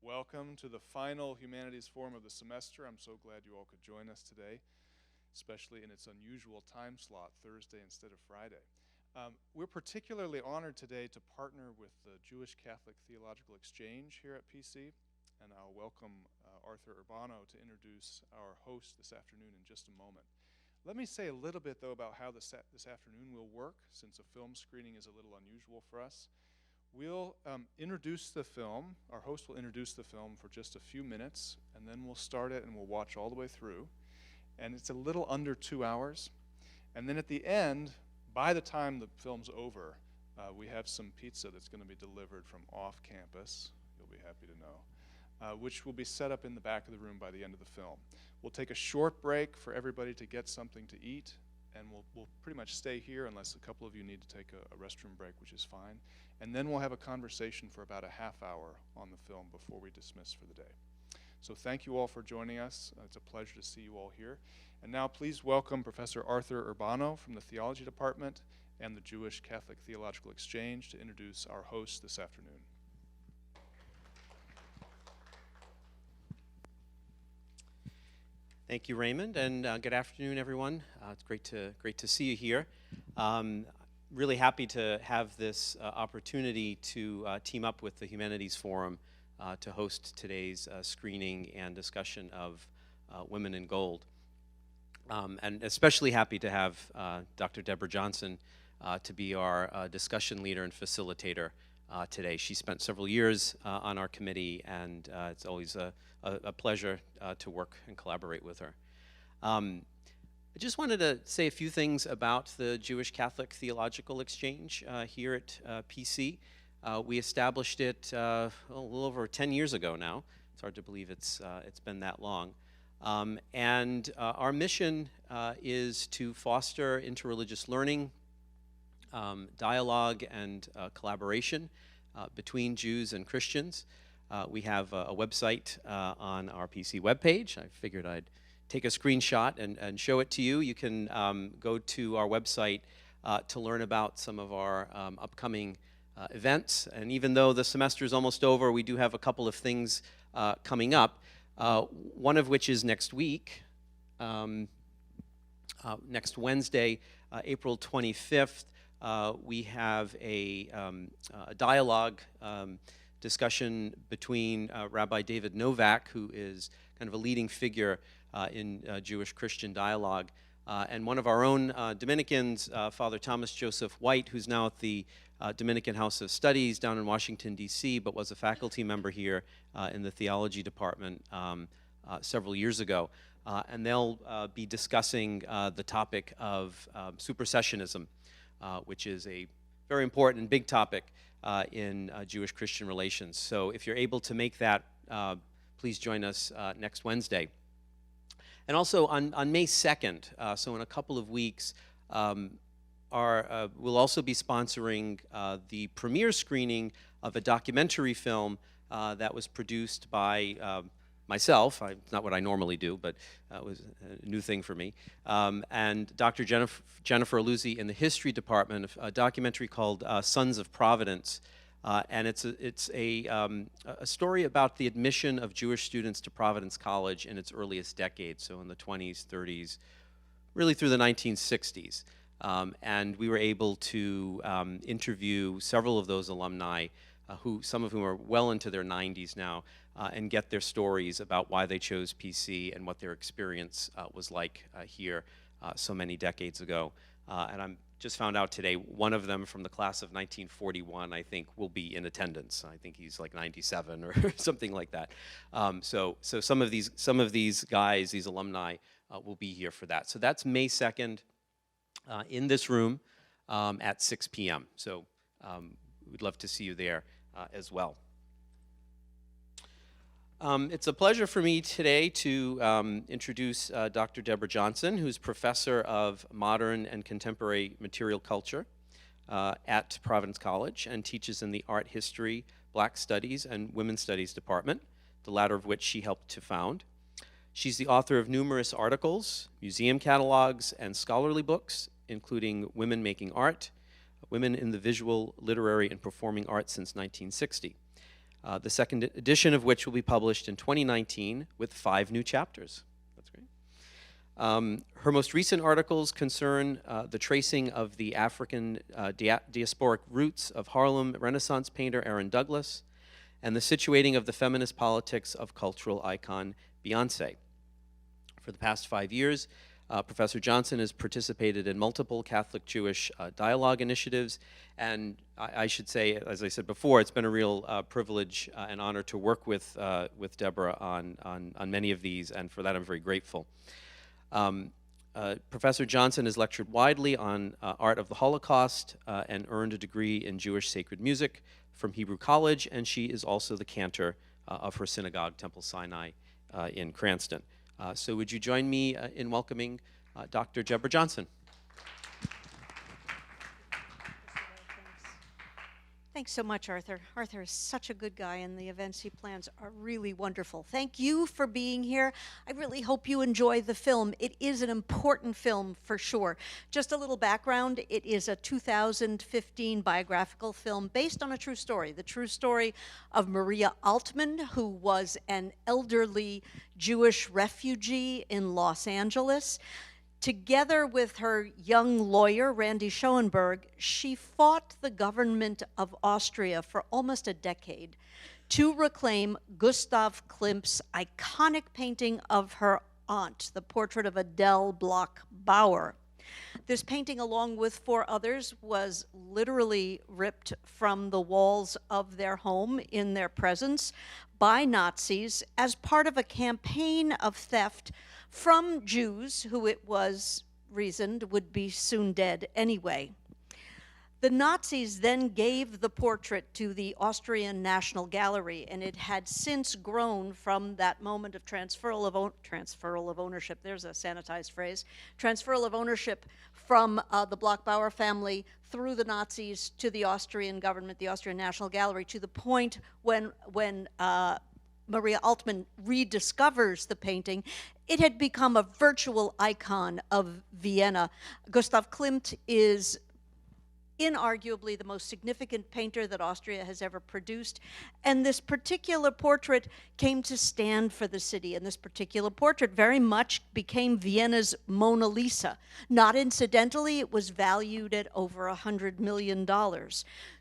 Welcome to the final Humanities Forum of the semester. I'm so glad you all could join us today, especially in its unusual time slot, Thursday instead of Friday. We're particularly honored today to partner with the Jewish Catholic Theological Exchange here at PC, and I'll welcome Arthur Urbano to introduce our host this afternoon in just a moment. Let me say a little bit, though, about how this afternoon will work, since a film screening is a little unusual for us. We'll introduce the film. Our host will introduce the film for just a few minutes, and then we'll start it and we'll watch all the way through. And it's a little under 2 hours. And then at the end, by the time the film's over, we have some pizza that's going to be delivered from off campus, you'll be happy to know, which will be set up in the back of the room by the end of the film. We'll take a short break for everybody to get something to eat, and we'll pretty much stay here unless a couple of you need to take a restroom break, which is fine. And then we'll have a conversation for about a half hour on the film before we dismiss for the day. So thank you all for joining us. It's a pleasure to see you all here. And now please welcome Professor Arthur Urbano from the Theology Department and the Jewish Catholic Theological Exchange to introduce our host this afternoon. Thank you, Raymond, and good afternoon, everyone. It's great to see you here. Really happy to have this opportunity to team up with the Humanities Forum to host today's screening and discussion of Women in Gold. And especially happy to have Dr. Deborah Johnson to be our discussion leader and facilitator today. She spent several years on our committee, and it's always a pleasure to work and collaborate with her. I just wanted to say a few things about the Jewish Catholic Theological Exchange here at PC. We established it a little over 10 years ago now. It's hard to believe it's been that long. And our mission is to foster interreligious learning, dialogue, and collaboration between Jews and Christians. We have a website on our PC webpage. I figured I'd take a screenshot and show it to you. You can go to our website to learn about some of our upcoming events. And even though the semester is almost over, we do have a couple of things coming up, one of which is next week, next Wednesday, April 25th. We have a dialogue discussion between Rabbi David Novak, who is kind of a leading figure in Jewish-Christian dialogue, and one of our own Dominicans, Father Thomas Joseph White, who's now at the Dominican House of Studies down in Washington, D.C., but was a faculty member here in the theology department several years ago. And they'll be discussing the topic of supersessionism, which is a very important and big topic in Jewish-Christian relations. So if you're able to make that, please join us next Wednesday. And also on May 2nd, so in a couple of weeks, we'll also be sponsoring the premiere screening of a documentary film that was produced by myself. It's not what I normally do, but it was a new thing for me. And Dr. Jennifer Aluzzi in the history department, a documentary called Sons of Providence. And it's a story about the admission of Jewish students to Providence College in its earliest decades, so in the 20s, 30s, really through the 1960s. And we were able to interview several of those alumni, some of whom are well into their 90s now, and get their stories about why they chose PC and what their experience was like here so many decades ago. And I'm just found out today, one of them from the class of 1941, I think, will be in attendance. I think he's like 97 or something like that. So some of these guys, these alumni, will be here for that. So that's May 2nd in this room at 6 p.m. So we'd love to see you there as well. It's a pleasure for me today to introduce Dr. Deborah Johnson, who's professor of modern and contemporary material culture at Providence College and teaches in the art history, black studies, and women's studies department, the latter of which she helped to found. She's the author of numerous articles, museum catalogs, and scholarly books, including Women Making Art, Women in the Visual, Literary, and Performing Arts since 1960. the second edition of which will be published in 2019 with 5 new chapters. That's great. Her most recent articles concern the tracing of the African diasporic roots of Harlem Renaissance painter Aaron Douglas and the situating of the feminist politics of cultural icon Beyoncé. For the past 5 years, Professor Johnson has participated in multiple Catholic-Jewish dialogue initiatives, and I should say, as I said before, it's been a real privilege and honor to work with Deborah on many of these, and for that I'm very grateful. Professor Johnson has lectured widely on art of the Holocaust and earned a degree in Jewish sacred music from Hebrew College, and she is also the cantor of her synagogue, Temple Sinai, in Cranston. So would you join me in welcoming Dr. Deborah Johnson? Thanks so much, Arthur. Arthur is such a good guy, and the events he plans are really wonderful. Thank you for being here. I really hope you enjoy the film. It is an important film for sure. Just a little background, it is a 2015 biographical film based on a true story, the true story of Maria Altman, who was an elderly Jewish refugee in Los Angeles. Together with her young lawyer, Randy Schoenberg, she fought the government of Austria for almost a decade to reclaim Gustav Klimt's iconic painting of her aunt, the portrait of Adele Bloch-Bauer. This painting, along with 4 others, was literally ripped from the walls of their home in their presence by Nazis as part of a campaign of theft from Jews who it was reasoned would be soon dead anyway. The Nazis then gave the portrait to the Austrian National Gallery, and it had since grown from that moment of transferal of ownership, there's a sanitized phrase, transferal of ownership from the Bloch-Bauer family through the Nazis to the Austrian government, the Austrian National Gallery, to the point when Maria Altman rediscovers the painting, it had become a virtual icon of Vienna. Gustav Klimt is inarguably the most significant painter that Austria has ever produced, and this particular portrait came to stand for the city, and this particular portrait very much became Vienna's Mona Lisa. Not incidentally, it was valued at over $100 million.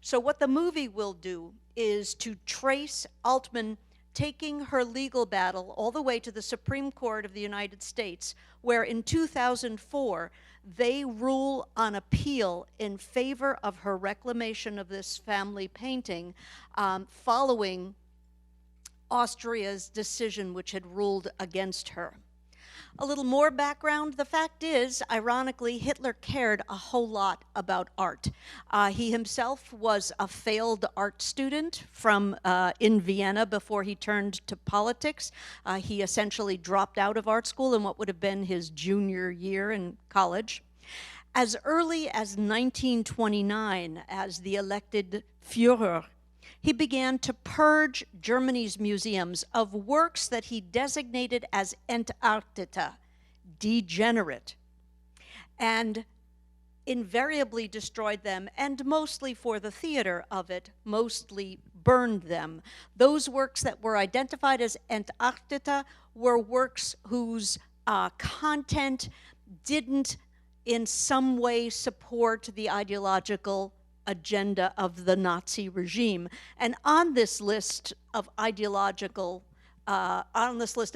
So what the movie will do is to trace Altman taking her legal battle all the way to the Supreme Court of the United States, where in 2004, they rule on appeal in favor of her reclamation of this family painting, following Austria's decision, which had ruled against her. A little more background, the fact is, ironically, Hitler cared a whole lot about art. He himself was a failed art student from in Vienna before he turned to politics. He essentially dropped out of art school in what would have been his junior year in college. As early as 1929, as the elected Führer, he began to purge Germany's museums of works that he designated as Entartete, degenerate, and invariably destroyed them, and mostly for the theater of it, mostly burned them. Those works that were identified as Entartete were works whose content didn't in some way support the ideological agenda of the Nazi regime. And on this list of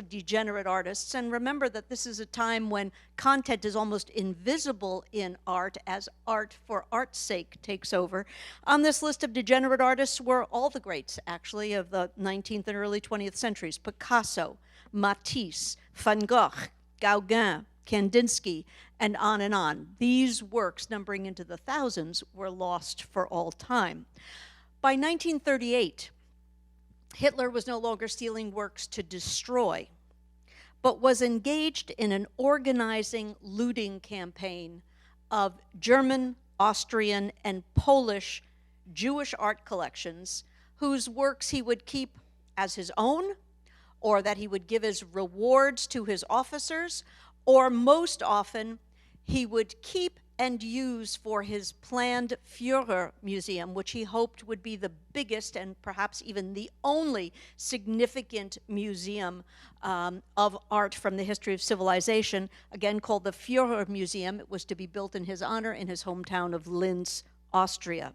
degenerate artists, and remember that this is a time when content is almost invisible in art as art for art's sake takes over. On this list of degenerate artists were all the greats, actually, of the 19th and early 20th centuries: Picasso, Matisse, Van Gogh, Gauguin, Kandinsky, and on and on. These works, numbering into the thousands, were lost for all time. By 1938, Hitler was no longer stealing works to destroy, but was engaged in an organizing looting campaign of German, Austrian, and Polish Jewish art collections, whose works he would keep as his own, or that he would give as rewards to his officers, or most often, he would keep and use for his planned Führer Museum, which he hoped would be the biggest and perhaps even the only significant museum of art from the history of civilization, again called the Führer Museum. It was to be built in his honor in his hometown of Linz, Austria.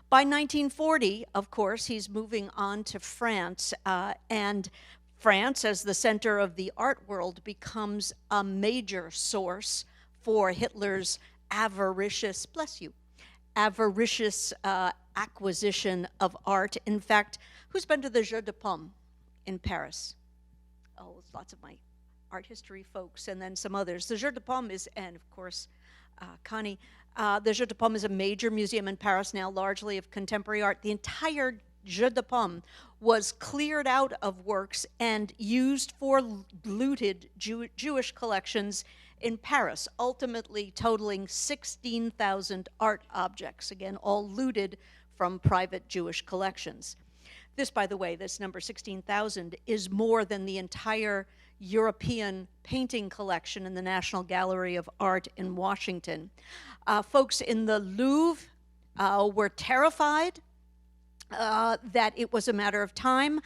By 1940, of course, he's moving on to France, and France, as the center of the art world, becomes a major source for Hitler's avaricious, bless you, avaricious acquisition of art. In fact, who's been to the Jeu de Paume in Paris? Oh, lots of my art history folks, and then some others. The Jeu de Paume is, and of course, Connie, the Jeu de Paume is a major museum in Paris now, largely of contemporary art. The entire Jeu de Paume was cleared out of works and used for looted Jewish collections in Paris, ultimately totaling 16,000 art objects, again, all looted from private Jewish collections. This, by the way, this number 16,000 is more than the entire European painting collection in the National Gallery of Art in Washington. Folks in the Louvre were terrified that it was a matter of time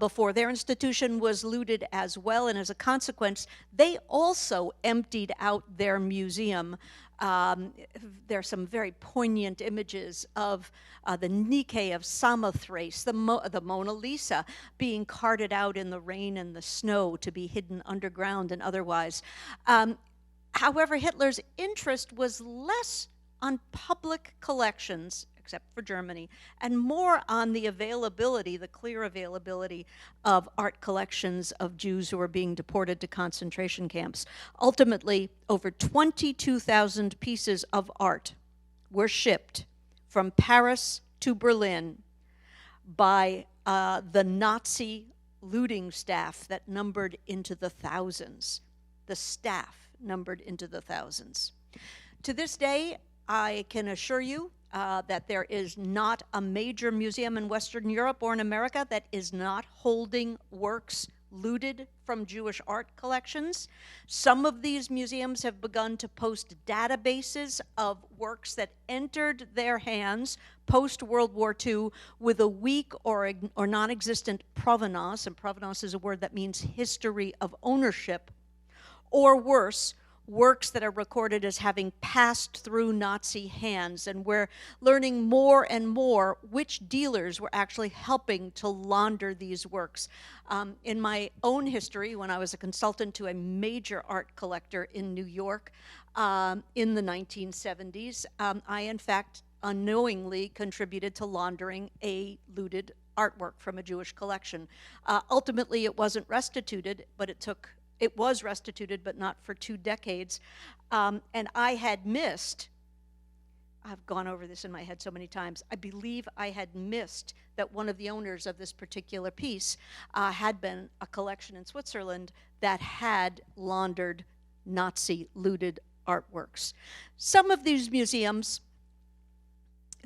before their institution was looted as well, and as a consequence, they also emptied out their museum. There are some very poignant images of the Nike of Samothrace, the Mona Lisa being carted out in the rain and the snow to be hidden underground and otherwise. However, Hitler's interest was less on public collections, except for Germany, and more on the availability, the clear availability of art collections of Jews who were being deported to concentration camps. Ultimately, over 22,000 pieces of art were shipped from Paris to Berlin by the Nazi looting staff that numbered into the thousands. The staff numbered into the thousands. To this day, I can assure you that there is not a major museum in Western Europe or in America that is not holding works looted from Jewish art collections. Some of these museums have begun to post databases of works that entered their hands post-World War II with a weak or non-existent provenance, and provenance is a word that means history of ownership, or worse, works that are recorded as having passed through Nazi hands, and we're learning more and more which dealers were actually helping to launder these works. In my own history, when I was a consultant to a major art collector in New York in the 1970s, I in fact unknowingly contributed to laundering a looted artwork from a Jewish collection. Ultimately, it wasn't restituted, but it was restituted, but not for 2 decades. And I had missed, I've gone over this in my head so many times, I believe I had missed that one of the owners of this particular piece had been a collection in Switzerland that had laundered Nazi looted artworks. Some of these museums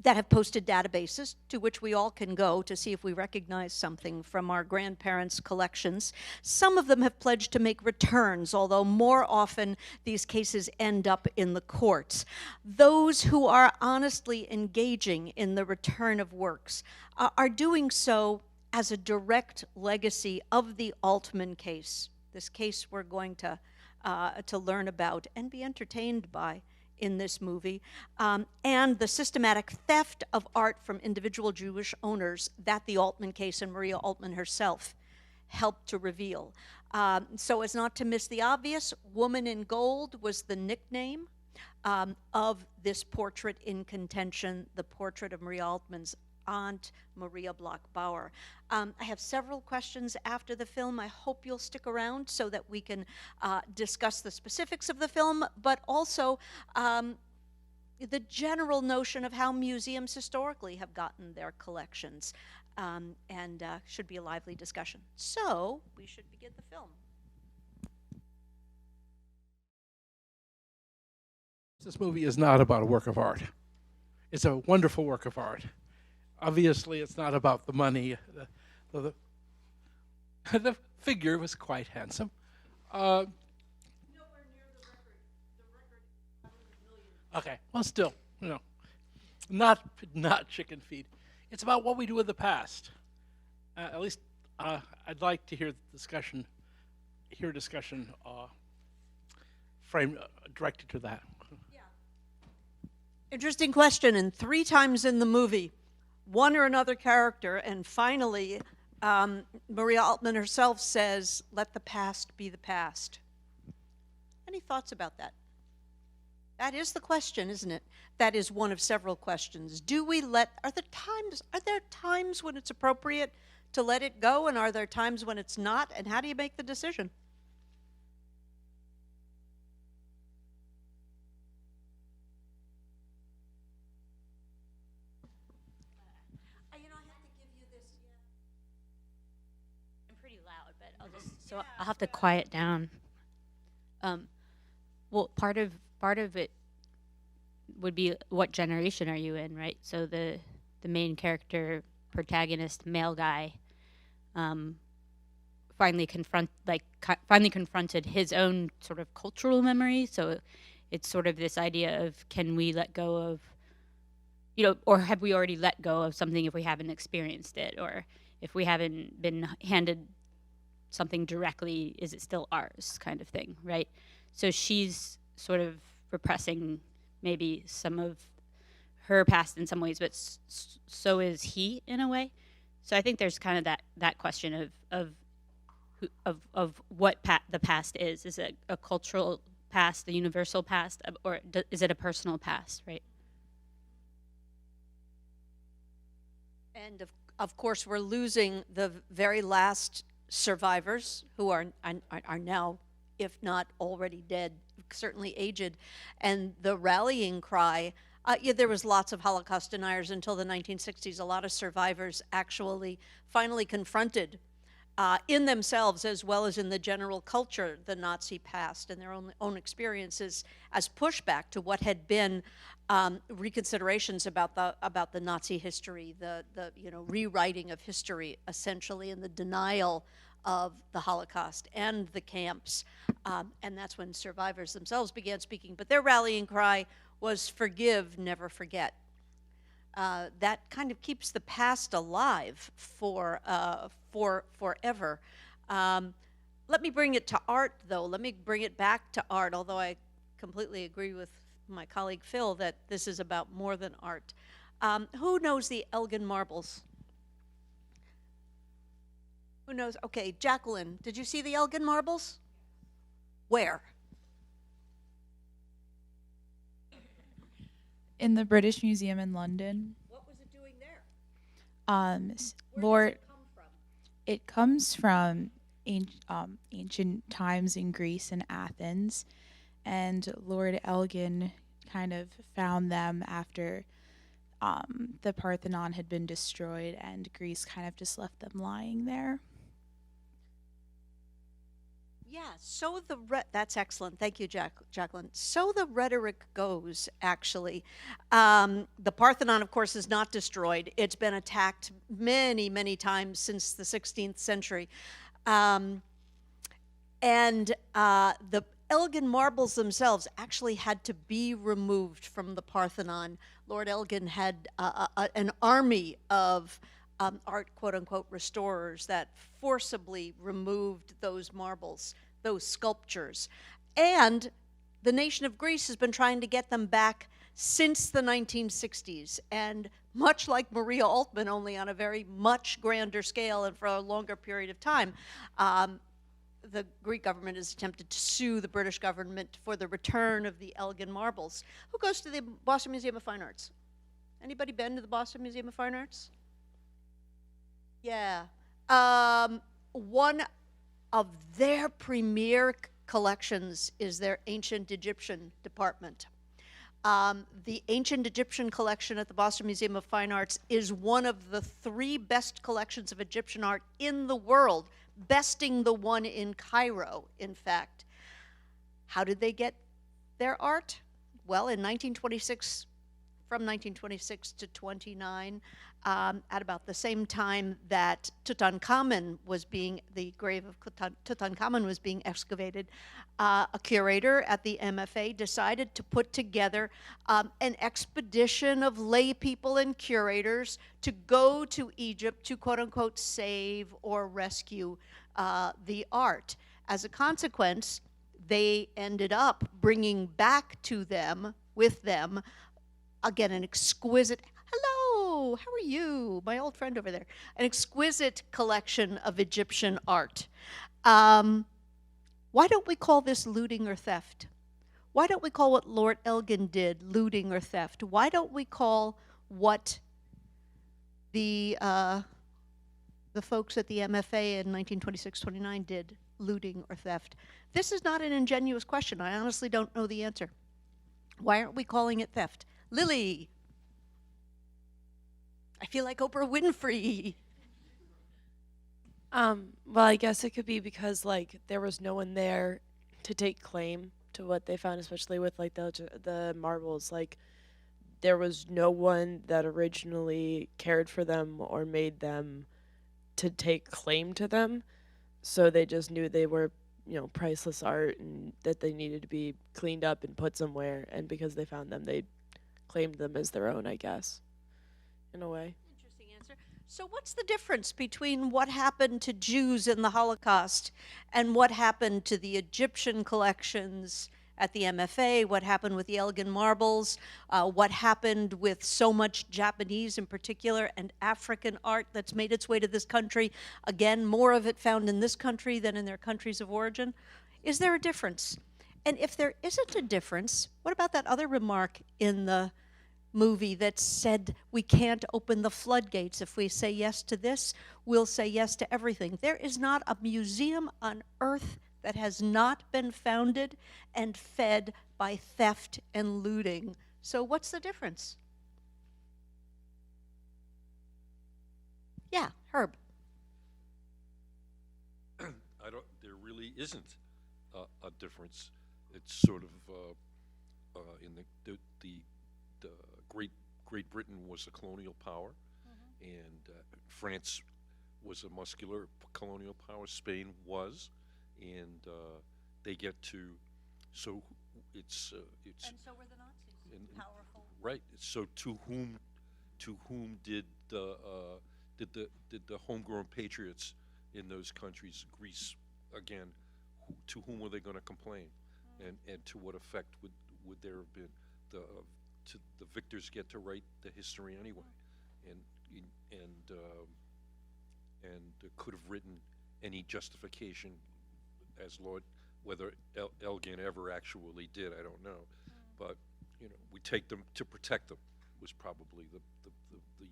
that have posted databases to which we all can go to see if we recognize something from our grandparents' collections. Some of them have pledged to make returns, although more often these cases end up in the courts. Those who are honestly engaging in the return of works are doing so as a direct legacy of the Altman case, this case we're going to learn about and be entertained by in this movie, and the systematic theft of art from individual Jewish owners that the Altman case and Maria Altman herself helped to reveal. So as not to miss the obvious, Woman in Gold was the nickname of this portrait in contention, the portrait of Maria Altman's aunt, Maria Bloch-Bauer. I have several questions after the film. I hope you'll stick around so that we can discuss the specifics of the film, but also the general notion of how museums historically have gotten their collections, and should be a lively discussion. So we should begin the film. This movie is not about a work of art. It's a wonderful work of art. Obviously, it's not about the money. The figure was quite handsome. Nowhere near the record. The record is 100 million. Okay, well, still, not chicken feed. It's about what we do with the past. At least I'd like to hear discussion frame directed to that. Interesting question, and 3 times in the movie, one or another character, and finally, Maria Altman herself says, "Let the past be the past." Any thoughts about that? That is the question, isn't it? That is one of several questions. Are there times when it's appropriate to let it go, and are there times when it's not, and how do you make the decision? I have to give you this. I'm pretty loud, but I'll have to quiet down. Well, part of it would be what generation are you in, right? So the main character, protagonist, male guy, finally confronted his own sort of cultural memory. So it's sort of this idea of, can we let go of, or have we already let go of something if we haven't experienced it, or if we haven't been handed something directly, is it still ours, kind of thing, right? So she's sort of repressing maybe some of her past in some ways, but so is he in a way. So I think there's kind of that question of what the past is. Is it a cultural past, the universal past, or is it a personal past, right? And of course, we're losing the very last survivors who are now, if not already dead, certainly aged. And the rallying cry, there was lots of Holocaust deniers until the 1960s. A lot of survivors actually finally confronted in themselves, as well as in the general culture, the Nazi past and their own experiences as pushback to what had been reconsiderations about the Nazi history, the rewriting of history, essentially, and the denial of the Holocaust and the camps. And that's when survivors themselves began speaking. But their rallying cry was "Forgive, never forget." That kind of keeps the past alive for forever. Let me bring it to art, though. Let me bring it back to art, although I completely agree with my colleague Phil that this is about more than art. Who knows the Elgin Marbles? Who knows? Okay, Jacqueline, did you see the Elgin Marbles? Where? In the British Museum in London. What was it doing there? Lord, Where does it come from? it comes from ancient times in Greece and Athens, and Lord Elgin kind of found them after the Parthenon had been destroyed, and Greece kind of just left them lying there. Yeah, so that's excellent. Thank you, Jacqueline. So the rhetoric goes, actually. The Parthenon, of course, is not destroyed. It's been attacked many, many times since the 16th century. And the Elgin marbles themselves actually had to be removed from the Parthenon. Lord Elgin had an army of art, quote-unquote, restorers that forcibly removed those marbles, those sculptures. And the nation of Greece has been trying to get them back since the 1960s. And much like Maria Altman, only on a very much grander scale and for a longer period of time, the Greek government has attempted to sue the British government for the return of the Elgin marbles. Who goes to the Boston Museum of Fine Arts? Anybody been to the Boston Museum of Fine Arts? Yeah. One of their premier collections is their ancient Egyptian department. The ancient Egyptian collection at the Boston Museum of Fine Arts is one of the 3 best collections of Egyptian art in the world, besting the one in Cairo, in fact. How did they get their art? Well, in 1926, from 1926 to 29, at about the same time that Tutankhamun was being, the grave of Tutankhamun was being excavated, a curator at the MFA decided to put together an expedition of lay people and curators to go to Egypt to quote unquote save or rescue the art. As a consequence, they ended up bringing back to them, with them, again, an exquisite, hello, how are you? My old friend over there. An exquisite collection of Egyptian art. Why don't we call this looting or theft? Why don't we call what Lord Elgin did looting or theft? Why don't we call what the folks at the MFA in 1926-29 did looting or theft? This is not an ingenuous question. I honestly don't know the answer. Why aren't we calling it theft? Lily. I feel like Oprah Winfrey. Well, I guess it could be because like there was no one there to take claim to what they found, especially with like the marbles. Like there was no one that originally cared for them or made them to take claim to them. So they just knew they were, you know, priceless art and that they needed to be cleaned up and put somewhere. And because they found them, they claimed them as their own, I guess, in a way. Interesting answer. So what's the difference between what happened to Jews in the Holocaust and what happened to the Egyptian collections at the MFA, what happened with the Elgin marbles, what happened with so much Japanese in particular and African art that's made its way to this country? Again, more of it found in this country than in their countries of origin. Is there a difference? And if there isn't a difference, what about that other remark in the movie that said we can't open the floodgates? If we say yes to this, we'll say yes to everything. There is not a museum on earth that has not been founded and fed by theft and looting. So what's the difference? Yeah, Herb. There really isn't a difference. It's sort of in the Great Britain was a colonial power, and France was a muscular colonial power. Spain was, and they get to, so it's And so were the Nazis. Powerful. right. So to whom did the homegrown patriots in those countries, Greece again, to whom were they going to complain, and to what effect would there have been? The victors get to write the history anyway, and could have written any justification as Lord, whether Elgin ever actually did, I don't know, but you know, we take them to protect them was probably the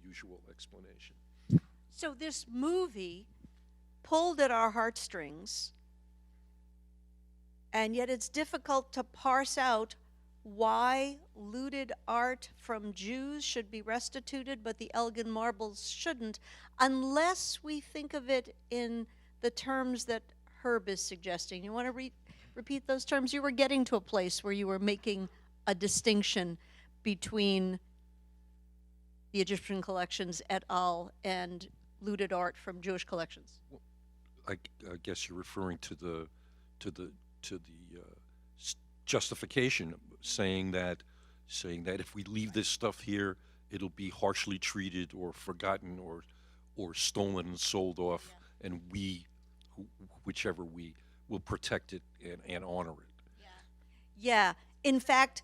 usual explanation. So this movie pulled at our heartstrings, and yet it's difficult to parse out why looted art from Jews should be restituted, but the Elgin marbles shouldn't, unless we think of it in the terms that Herb is suggesting. You want to repeat those terms? You were getting to a place where you were making a distinction between the Egyptian collections et al. And looted art from Jewish collections. Well, I guess you're referring to the justification, saying that if we leave this stuff here, it'll be harshly treated or forgotten or stolen and sold off, and whichever we will protect it and honor it. Yeah. In fact,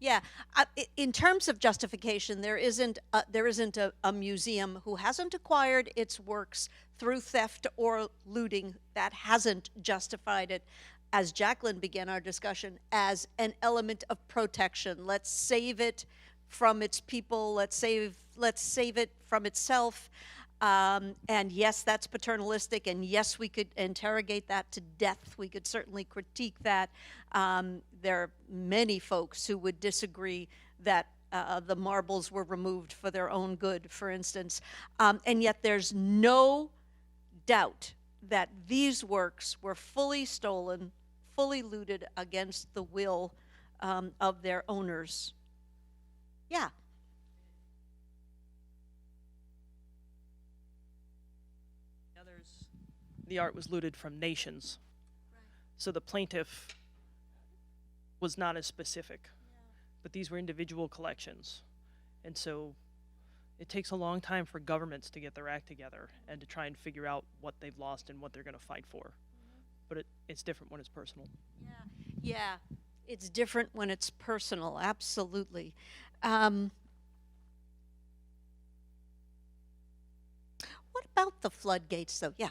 yeah. In terms of justification, there isn't a museum who hasn't acquired its works through theft or looting that hasn't justified it, as Jacqueline began our discussion, as an element of protection. Let's save it from its people. Let's save it from itself. And yes, that's paternalistic, and yes, we could interrogate that to death. We could certainly critique that. There are many folks who would disagree that the marbles were removed for their own good, for instance. And yet there's no doubt that these works were fully stolen, fully looted against the will of their owners. Yeah. Others, the art was looted from nations. So the plaintiff was not as specific. But these were individual collections. And so it takes a long time for governments to get their act together and to try and figure out what they've lost and what they're going to fight for. But it's different when it's personal. Yeah, it's different when it's personal, absolutely. What about the floodgates, though? Yeah.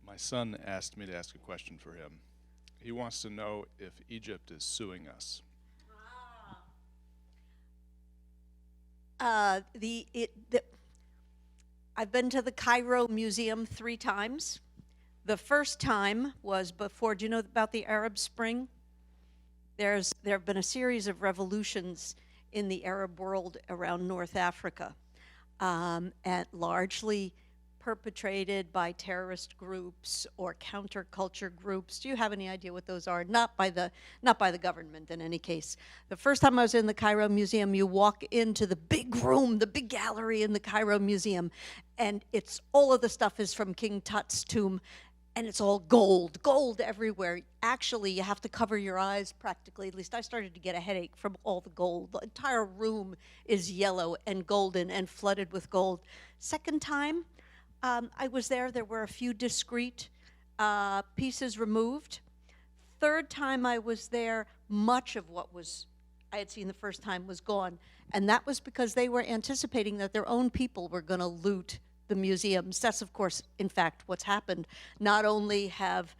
My son asked me to ask a question for him. He wants to know if Egypt is suing us. I've been to the Cairo Museum 3 times. The first time was before, do you know about the Arab Spring? There have been a series of revolutions in the Arab world around North Africa, and largely perpetrated by terrorist groups or counterculture groups. Do you have any idea what those are? Not by the government in any case. The first time I was in the Cairo Museum, you walk into the big room, the big gallery in the Cairo Museum, and it's all of the stuff is from King Tut's tomb, and it's all gold everywhere. Actually, you have to cover your eyes practically. At least I started to get a headache from all the gold. The entire room is yellow and golden and flooded with gold. Second time, I was there were a few discrete pieces removed. Third time I was there, much of what I had seen the first time was gone. And that was because they were anticipating that their own people were going to loot the museums. That's, of course, in fact, what's happened. Not only have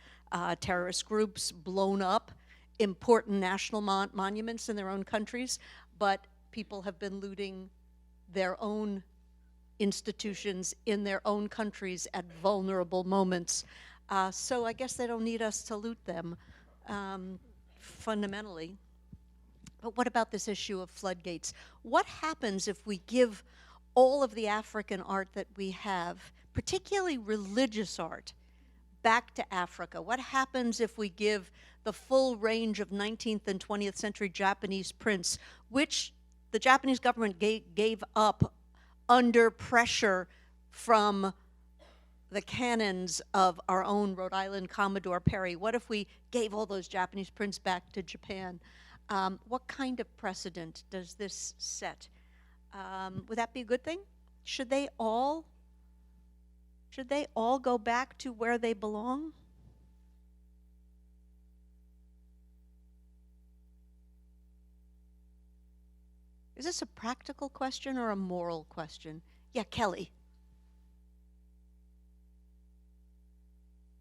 terrorist groups blown up important national monuments in their own countries, but people have been looting their own institutions in their own countries at vulnerable moments. So I guess they don't need us to loot them, fundamentally. But what about this issue of floodgates? What happens if we give all of the African art that we have, particularly religious art, back to Africa? What happens if we give the full range of 19th and 20th century Japanese prints, which the Japanese government gave up under pressure from the canons of our own Rhode Island Commodore Perry? What if we gave all those Japanese prints back to Japan? What kind of precedent does this set? Would that be a good thing? Should they all go back to where they belong? Is this a practical question or a moral question? Yeah, Kelly.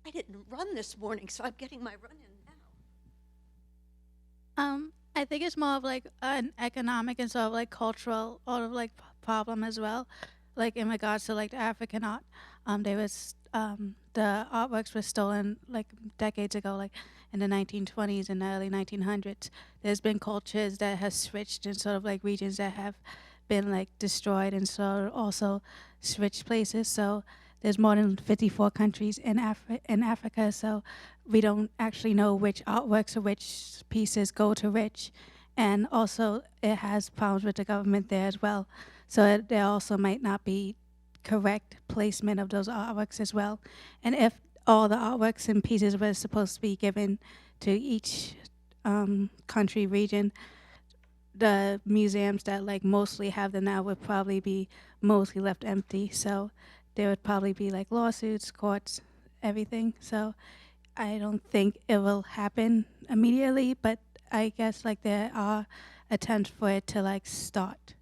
I didn't run this morning, so I'm getting my run in now. I think it's more of like an economic and sort of like cultural sort of like problem as well. Like in regards to like the African art, the artworks were stolen like decades ago, like in the 1920s and the early 1900s. There's been cultures that have switched in sort of like regions that have been like destroyed and sort of also switched places. So there's more than 54 countries in Africa, so we don't actually know which artworks or which pieces go to which. And also it has problems with the government there as well. So there also might not be correct placement of those artworks as well. And if all the artworks and pieces were supposed to be given to each country, region, the museums that like mostly have them now would probably be mostly left empty. So there would probably be like lawsuits, courts, everything. So I don't think it will happen immediately, but I guess like there are attempts for it to like start.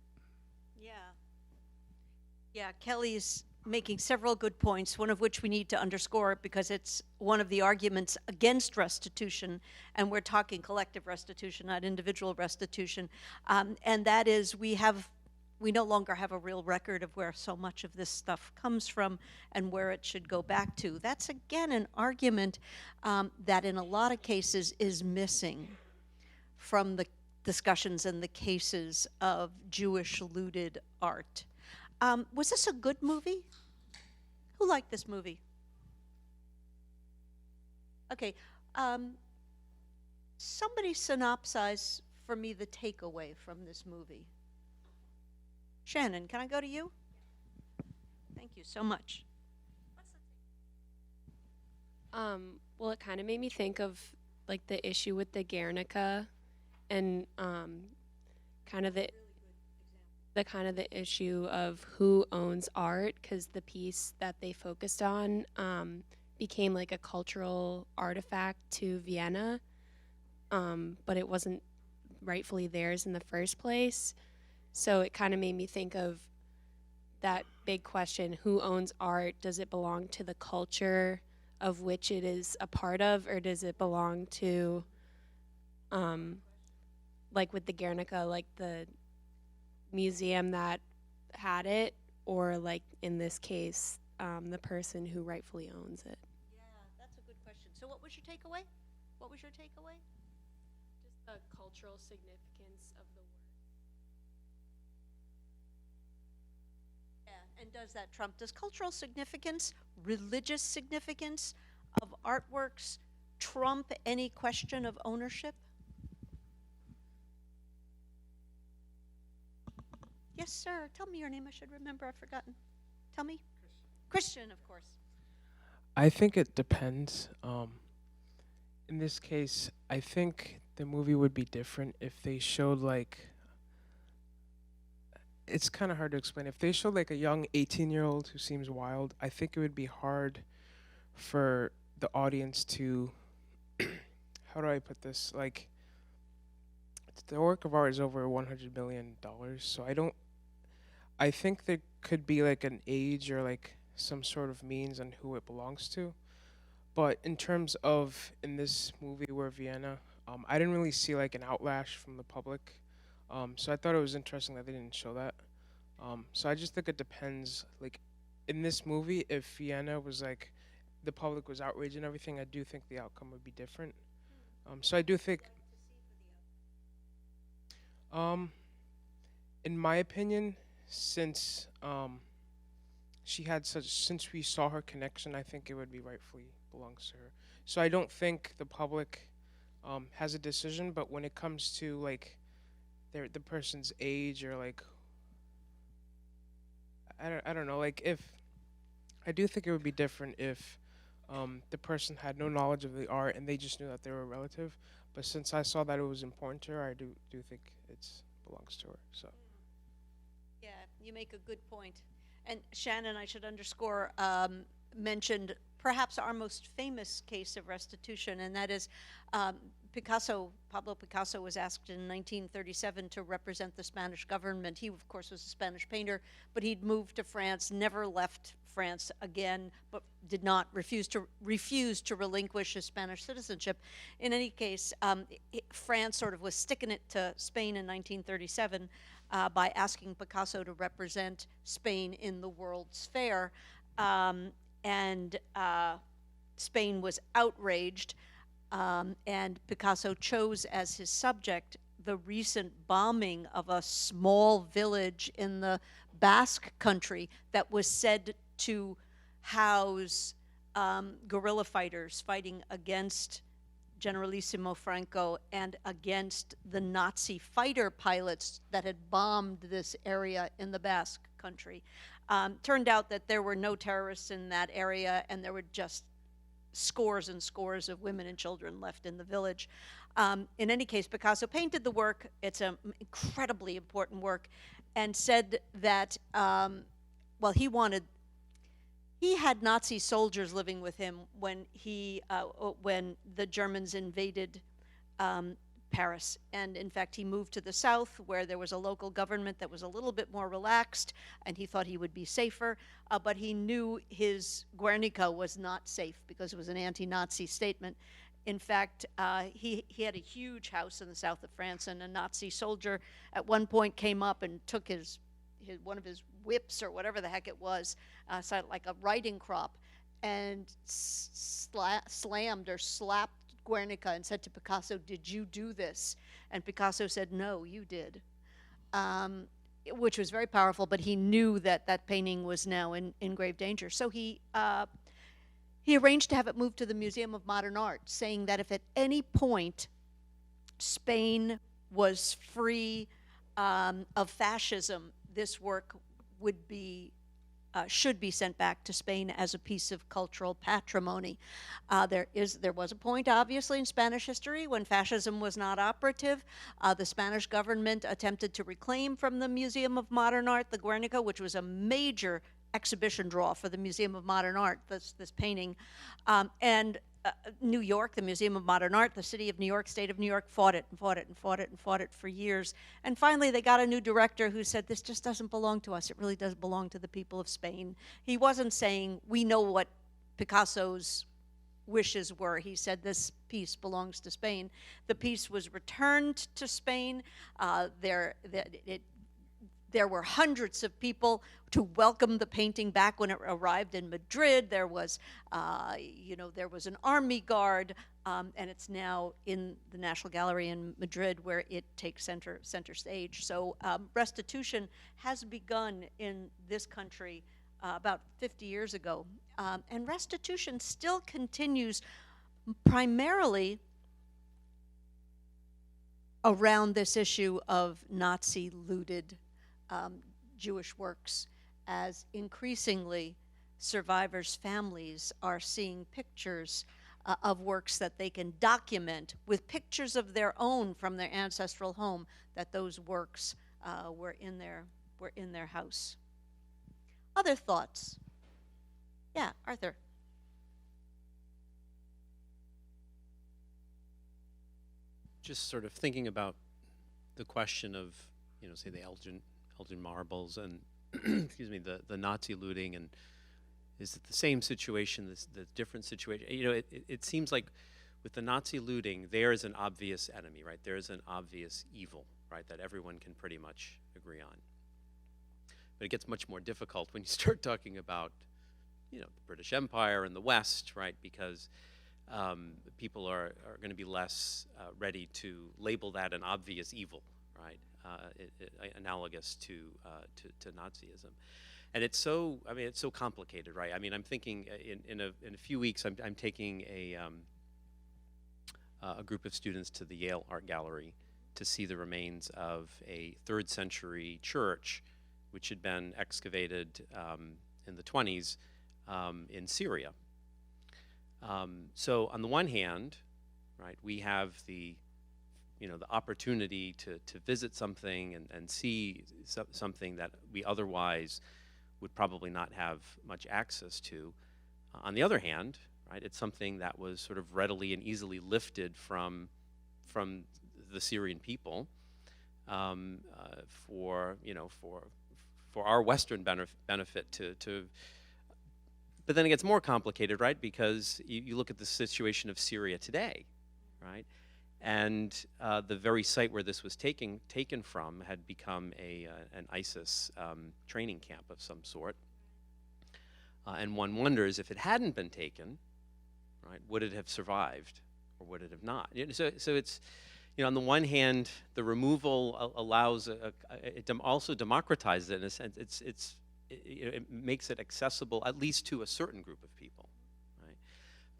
Yeah, Kelly's making several good points, one of which we need to underscore because it's one of the arguments against restitution, and we're talking collective restitution, not individual restitution, and that is we no longer have a real record of where so much of this stuff comes from and where it should go back to. That's, again, an argument that in a lot of cases is missing from the discussions and the cases of Jewish looted art. Was this a good movie? Who liked this movie? Okay. Somebody synopsize for me the takeaway from this movie. Shannon, can I go to you? Thank you so much. Well, it kind of made me think of like the issue with the Guernica, and kind of the issue of who owns art, because the piece that they focused on became like a cultural artifact to Vienna, but it wasn't rightfully theirs in the first place. So it kind of made me think of that big question: who owns art? Does it belong to the culture of which it is a part of, or does it belong to, like with the Guernica, like the museum that had it, or like in this case, the person who rightfully owns it? Yeah, that's a good question. So what was your takeaway? What was your takeaway? Just the cultural significance of the work. Yeah, and does cultural significance, religious significance of artworks trump any question of ownership? Yes, sir. Tell me your name. I should remember. I've forgotten. Tell me. Christian, of course. I think it depends. In this case, I think the movie would be different if they showed like, it's kind of hard to explain. If they showed like a young 18-year-old who seems wild, I think it would be hard for the audience to, how do I put this? Like, the work of art is over $100 million, so I think there could be like an age or like some sort of means on who it belongs to. But in terms of in this movie, Where Vienna, I didn't really see like an outlash from the public. So I thought it was interesting that they didn't show that. So I just think it depends. Like in this movie, if Vienna was like, the public was outraged and everything, I do think the outcome would be different. So I do think, in my opinion, since since we saw her connection, I think it would be rightfully belongs to her. So I don't think the public has a decision, but when it comes to like the person's age or like, I don't know, like if, I do think it would be different if the person had no knowledge of the art and they just knew that they were a relative. But since I saw that it was important to her, I do think it belongs to her. So. Yeah, you make a good point. And Shannon, I should underscore, mentioned perhaps our most famous case of restitution, and that is Pablo Picasso was asked in 1937 to represent the Spanish government. He, of course, was a Spanish painter, but he'd moved to France, never left France again, but did not refuse to relinquish his Spanish citizenship. In any case, France sort of was sticking it to Spain in 1937 by asking Picasso to represent Spain in the World's Fair, and Spain was outraged. And Picasso chose as his subject the recent bombing of a small village in the Basque country that was said to house guerrilla fighters fighting against Generalissimo Franco and against the Nazi fighter pilots that had bombed this area in the Basque country. Turned out that there were no terrorists in that area, and there were just scores and scores of women and children left in the village. In any case, Picasso painted the work. It's an incredibly important work, and said that, well, he had Nazi soldiers living with him when the Germans invaded Paris. And in fact, he moved to the south where there was a local government that was a little bit more relaxed, and he thought he would be safer, but he knew his Guernica was not safe because it was an anti-Nazi statement. In fact, he had a huge house in the south of France, and a Nazi soldier at one point came up and took one of his whips or whatever the heck it was, like a riding crop, and slammed or slapped Guernica and said to Picasso, "Did you do this?" And Picasso said, "No, you did," which was very powerful, but he knew that that painting was now in grave danger. So he arranged to have it moved to the Museum of Modern Art, saying that if at any point Spain was free of fascism, this work would be should be sent back to Spain as a piece of cultural patrimony. There was a point, obviously, in Spanish history when fascism was not operative. The Spanish government attempted to reclaim from the Museum of Modern Art the Guernica, which was a major exhibition draw for the Museum of Modern Art, this painting. And New York, the Museum of Modern Art, the city of New York, state of New York, fought it and fought it and fought it and fought it for years. And finally, they got a new director who said, this just doesn't belong to us. It really does belong to the people of Spain. He wasn't saying, we know what Picasso's wishes were. He said, this piece belongs to Spain. The piece was returned to Spain. There were hundreds of people to welcome the painting back when it arrived in Madrid. There was, there was an army guard, and it's now in the National Gallery in Madrid where it takes center stage. So restitution has begun in this country about 50 years ago, and restitution still continues primarily around this issue of Nazi looted Jewish works, as increasingly survivors' families are seeing pictures of works that they can document with pictures of their own from their ancestral home, that those works were in their house. Other thoughts? Yeah, Arthur. Just sort of thinking about the question of, say the Elgin marbles and excuse me, the Nazi looting, and is it the same situation, the different situation? It seems like with the Nazi looting, there is an obvious enemy, right? There is an obvious evil, right, that everyone can pretty much agree on. But it gets much more difficult when you start talking about, the British Empire and the West, right? Because people are going to be less ready to label that an obvious evil, right? Analogous to Nazism, and it's so complicated, right? I mean, I'm thinking in a few weeks, I'm taking a group of students to the Yale Art Gallery to see the remains of a 3rd century church, which had been excavated in the 20s in Syria. So on the one hand, right, we have the opportunity to visit something and see something that we otherwise would probably not have much access to. On the other hand, right, it's something that was sort of readily and easily lifted from the Syrian people for our Western benefit to. But then it gets more complicated, right? Because you look at the situation of Syria today, right? And the very site where this was taken from had become an ISIS training camp of some sort. And one wonders, if it hadn't been taken, right, would it have survived or would it have not? So it's, on the one hand, the removal allows, it also democratizes it in a sense. It makes it accessible at least to a certain group of people.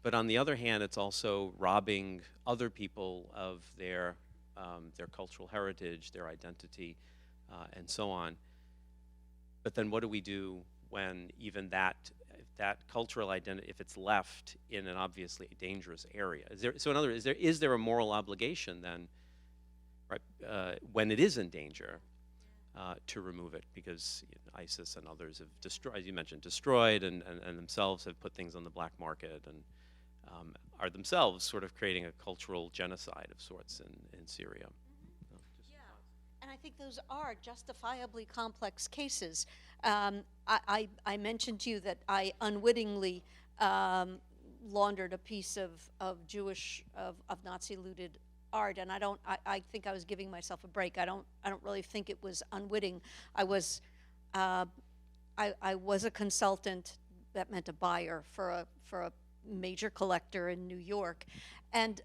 But on the other hand, it's also robbing other people of their cultural heritage, their identity, and so on. But then what do we do when even that cultural identity, if it's left in an obviously dangerous area? So in other words, is there a moral obligation then, right, when it is in danger, to remove it? Because ISIS and others have destroyed, as you mentioned, and themselves have put things on the black market and are themselves sort of creating a cultural genocide of sorts in Syria. Yeah, and I think those are justifiably complex cases. I mentioned to you that I unwittingly laundered a piece of Nazi looted art, and I think I was giving myself a break. I don't really think it was unwitting. I was a consultant, that meant a buyer for a major collector in New York, and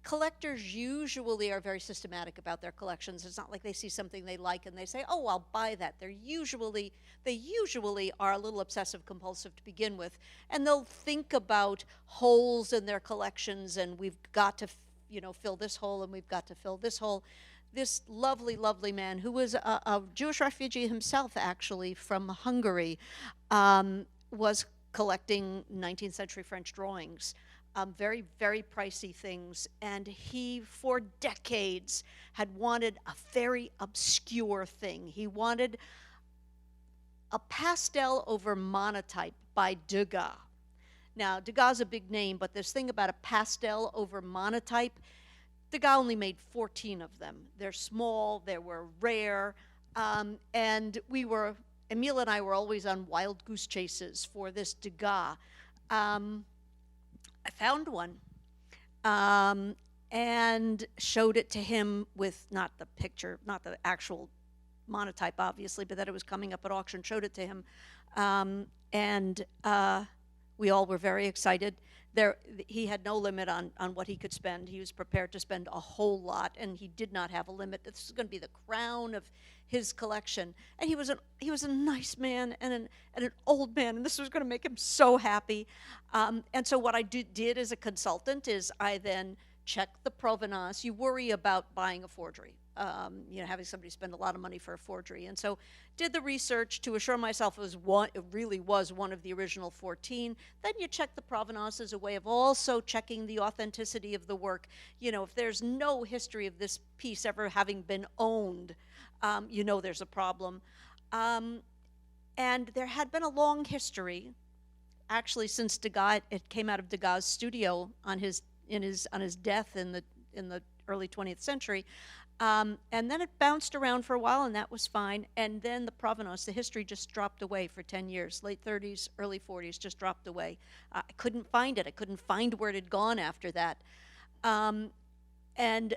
collectors usually are very systematic about their collections. It's not like they see something they like and they say, oh, I'll buy that. They usually are a little obsessive compulsive to begin with, and they'll think about holes in their collections, and we've got to fill this hole and we've got to fill this hole. This lovely, lovely man who was a Jewish refugee himself, actually, from Hungary, was collecting 19th century French drawings, very, very pricey things. And he, for decades, had wanted a very obscure thing. He wanted a pastel over monotype by Degas. Now, Degas is a big name, but this thing about a pastel over monotype, Degas only made 14 of them. They're small, they were rare, and Emile and I were always on wild goose chases for this Degas. I found one and showed it to him with not the picture, not the actual monotype, obviously, but that it was coming up at auction, showed it to him. And we all were very excited. He had no limit on what he could spend. He was prepared to spend a whole lot, and he did not have a limit. This was going to be the crown of his collection. And he was a nice man and an old man, and this was going to make him so happy. And so what I did as a consultant is I then checked the provenance. You worry about buying a forgery. Having somebody spend a lot of money for a forgery. And so did the research to assure myself it really was one of the original 14. Then you check the provenance as a way of also checking the authenticity of the work. If there's no history of this piece ever having been owned, there's a problem. And there had been a long history, actually, since Degas, it came out of Degas' studio on his death in the early 20th century. And then it bounced around for a while, and that was fine. And then the provenance, the history, just dropped away for 10 years. Late 30s, early 40s, just dropped away. I couldn't find it. I couldn't find where it had gone after that. And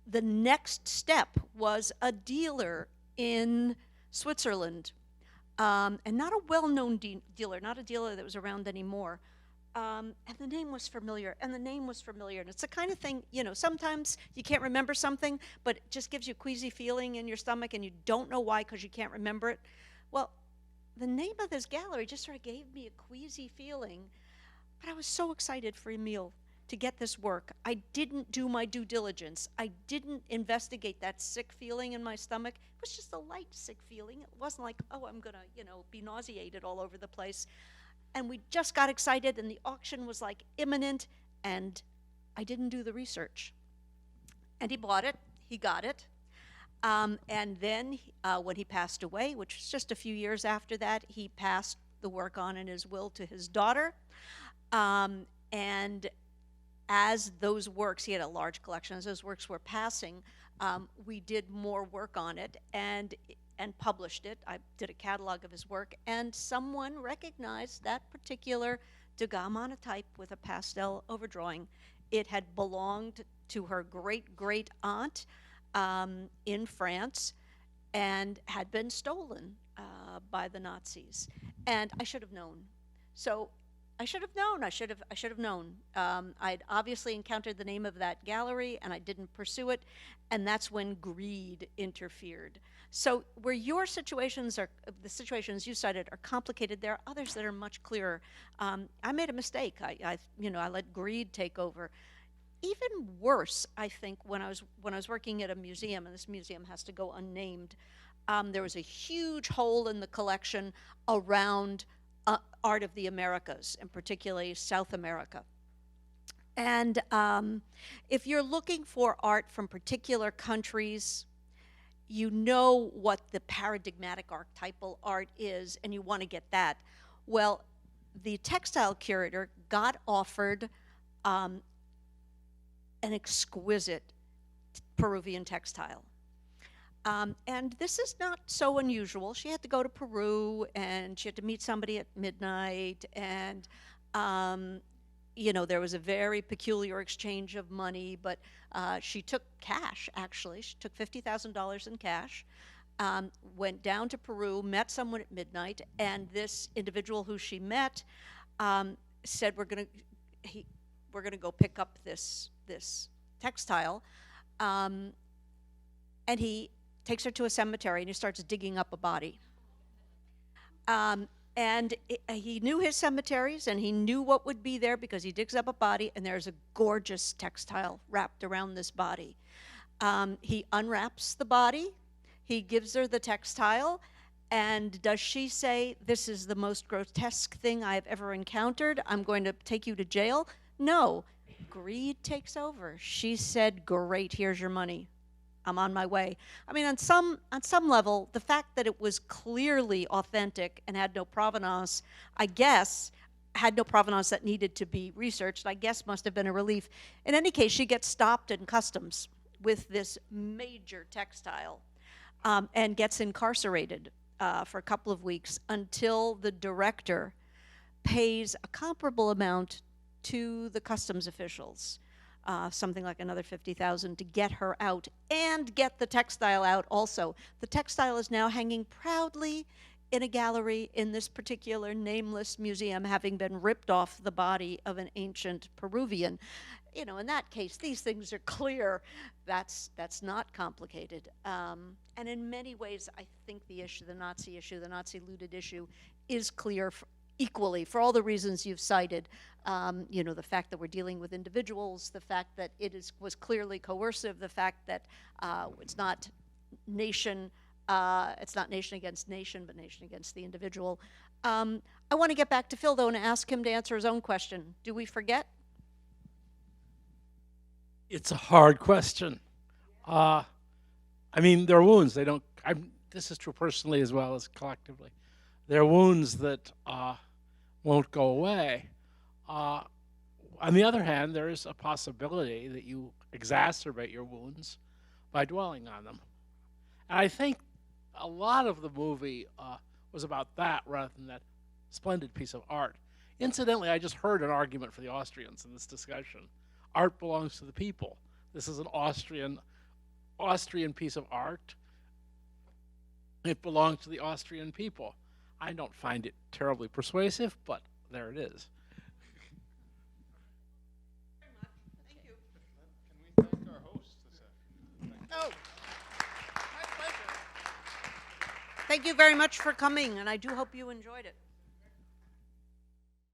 the next step was a dealer in Switzerland, and not a well-known dealer, not a dealer that was around anymore. And the name was familiar, and it's the kind of thing, sometimes you can't remember something, but it just gives you a queasy feeling in your stomach, and you don't know why because you can't remember it. Well, the name of this gallery just sort of gave me a queasy feeling, but I was so excited for Emile to get this work. I didn't do my due diligence. I didn't investigate that sick feeling in my stomach. It was just a light sick feeling. It wasn't like, oh, I'm gonna, be nauseated all over the place. And we just got excited, and the auction was like imminent, and I didn't do the research. And he bought it, he got it. And then when he passed away, which was just a few years after that, he passed the work on in his will to his daughter. And as those works, he had a large collection, as those works were passing, we did more work on it and published it. I did a catalog of his work, and someone recognized that particular Degas monotype with a pastel overdrawing. It had belonged to her great-great aunt in France and had been stolen by the Nazis. And I should have known. So I should have known. I'd obviously encountered the name of that gallery, and I didn't pursue it, and that's when greed interfered. So where your situations are, the situations you cited are complicated, there are others that are much clearer. I made a mistake. I let greed take over. Even worse, I think, when I was working at a museum, and this museum has to go unnamed, there was a huge hole in the collection around art of the Americas, and particularly South America. And if you're looking for art from particular countries, you know what the paradigmatic archetypal art is, and you want to get that. Well, the textile curator got offered an exquisite Peruvian textile. And this is not so unusual. She had to go to Peru, and she had to meet somebody at midnight, and there was a very peculiar exchange of money, but she took cash, actually. She took $50,000 in cash, went down to Peru, met someone at midnight, and this individual who she met said, we're gonna go pick up this textile. And he takes her to a cemetery, and he starts digging up a body. And he knew his cemeteries, and he knew what would be there because he digs up a body, and there's a gorgeous textile wrapped around this body. He unwraps the body, he gives her the textile, and does she say, "This is the most grotesque thing I've ever encountered, I'm going to take you to jail"? No. Greed takes over. She said, "Great, here's your money. I'm on my way." I mean, on some level, the fact that it was clearly authentic and had no provenance, I guess, had no provenance that needed to be researched, I guess must have been a relief. In any case, she gets stopped in customs with this major textile and gets incarcerated for a couple of weeks until the director pays a comparable amount to the customs officials. Something like another $50,000 to get her out and get the textile out also. The textile is now hanging proudly in a gallery in this particular nameless museum, having been ripped off the body of an ancient Peruvian. You know, in that case, these things are clear. That's not complicated. And in many ways, I think the issue, the Nazi looted issue, is clear equally for all the reasons you've cited. You know, the fact that we're dealing with individuals, the fact that it was clearly coercive, the fact that it's not nation against nation, but nation against the individual. I want to get back to Phil, though, and ask him to answer his own question. Do we forget? It's a hard question. I mean, there are wounds. This is true personally as well as collectively. There are wounds that won't go away. On the other hand, there is a possibility that you exacerbate your wounds by dwelling on them. And I think a lot of the movie was about that rather than that splendid piece of art. Incidentally, I just heard an argument for the Austrians in this discussion. Art belongs to the people. This is an Austrian piece of art. It belongs to the Austrian people. I don't find it terribly persuasive, but there it is. Thank you. Can we thank our hosts this afternoon? Oh, my pleasure. Thank you very much for coming, and I do hope you enjoyed it.